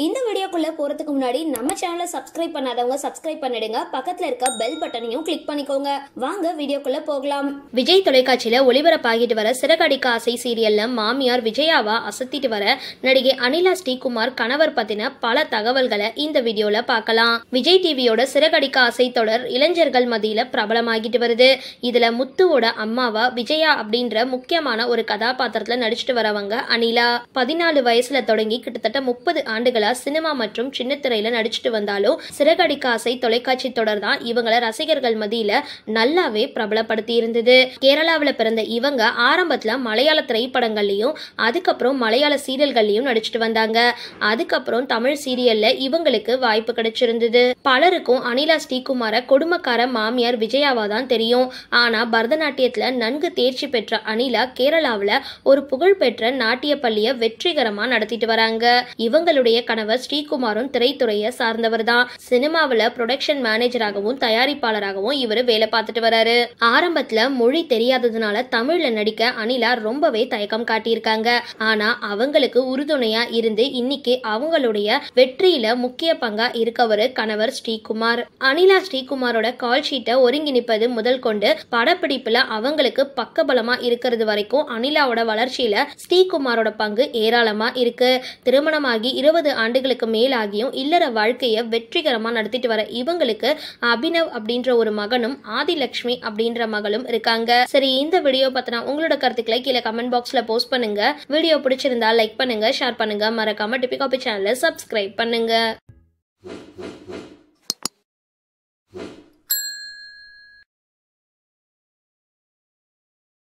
இந்த வீடியோக்குள்ள போறதுக்கு முன்னாடி நம்ம சேனலை சப்ஸ்கிரைப் பண்ணாதவங்க சப்ஸ்கிரைப் பண்ணிடுங்க. பக்கத்துல இருக்க பெல் பட்டனையும் கிளிக் பண்ணிக்கோங்க. வாங்க வீடியோக்குள்ள போகலாம். விஜய் தொலைக்காட்சியில ஒளிபரப்பாகிட்டு வர சிறகடிக்க ஆசை சீரியல்ல மாமியார் விஜயாவா அசத்திட்டு வர நடிகை அனிலா ஸ்ரீகுமார் கணவர் பத்தின பல தகவல்களை இந்த வீடியோல பார்க்கலாம். விஜய் டிவியோட சிறகடிக்க ஆசை தொடர் இளைஞர்கள் மத்தியில பிரபலமாகிட்டு வருது. இதுல முத்துவோட அம்மாவா விஜயா அப்படின்ற முக்கியமான ஒரு கதாபாத்திரத்துல நடிச்சிட்டு வரவங்க அனிலா. 14 வயசுல தொடங்கி கிட்டத்தட்ட 30 ஆண்டுகளா சினிமா மற்றும் சின்ன திரையில நடிச்சிட்டு வந்தாலும் சிறகடிக்க ஆசை தொலைக்காட்சி தொடர் தான் இவங்களை ரசிகர்கள் மத்தியில நல்லாவே பிரபலப்படுத்தி இருந்தது. கேரளாவில் பிறந்த இவங்க ஆரம்பத்துல மலையாள திரைப்படங்கள்லயும் அதுக்கப்புறம் மலையாள சீரியல்கள்லயும் நடிச்சிட்டு வந்தாங்க. அதுக்கப்புறம் தமிழ் சீரியல்ல இவங்களுக்கு வாய்ப்பு கிடைச்சிருந்தது. பலருக்கும் அனிலா ஸ்ரீகுமார கொடுமைக்கார மாமியார் விஜயாவா தான் தெரியும். ஆனா பரதநாட்டியத்துல நன்கு தேர்ச்சி பெற்ற அனிலா கேரளாவில் ஒரு புகழ்பெற்ற நாட்டிய பள்ளியை வெற்றிகரமா நடத்திட்டு வராங்க. இவங்களுடைய கணவர் ஸ்ரீகுமாரும் திரைத்துறையை சார்ந்தவர் தான். சினிமாவில் ப்ரொடக்ஷன் மேனேஜராகவும் தயாரிப்பாளராகவும் இவர் வேலை பார்த்துட்டு வராரு. ஆரம்பத்துல மொழி தெரியாததுனால தமிழ்ல நடிக்க அனிலா ரொம்பவே தயக்கம் காட்டியிருக்காங்க. ஆனா அவங்களுக்கு உறுதுணையா இருந்து இன்னைக்கு அவங்களுடைய வெற்றியில முக்கிய பங்கா இருக்கவர் கணவர் ஸ்ரீகுமார். அனிலா ஸ்ரீகுமாரோட கால் ஷீட்டை ஒருங்கிணைப்பது முதல் கொண்டு படப்பிடிப்புல அவங்களுக்கு பக்கபலமா இருக்கிறது வரைக்கும் அனிலாவோட வளர்ச்சியில ஸ்ரீகுமாரோட பங்கு ஏராளமா இருக்கு. திருமணமாகி 20 ஆண்டுகளுக்கு மேலாகியும் இல்லற வாழ்க்கையை வெற்றிகரமா நடத்திட்டு வர இவங்களுக்கு அபினவ் அப்படின்ற ஒரு மகனும் ஆதிலட்சுமி அப்படின்ற மகளும் இருக்காங்க. சரி, இந்த வீடியோ பத்தினா உங்களோட கருத்துக்களை கீழே கமெண்ட் பாக்ஸ்ல போஸ்ட் பண்ணுங்க. வீடியோ பிடிச்சிருந்தா லைக் பண்ணுங்க, ஷேர் பண்ணுங்க, மறக்காம டிபி காபி சேனலை சப்ஸ்கிரைப் பண்ணுங்க.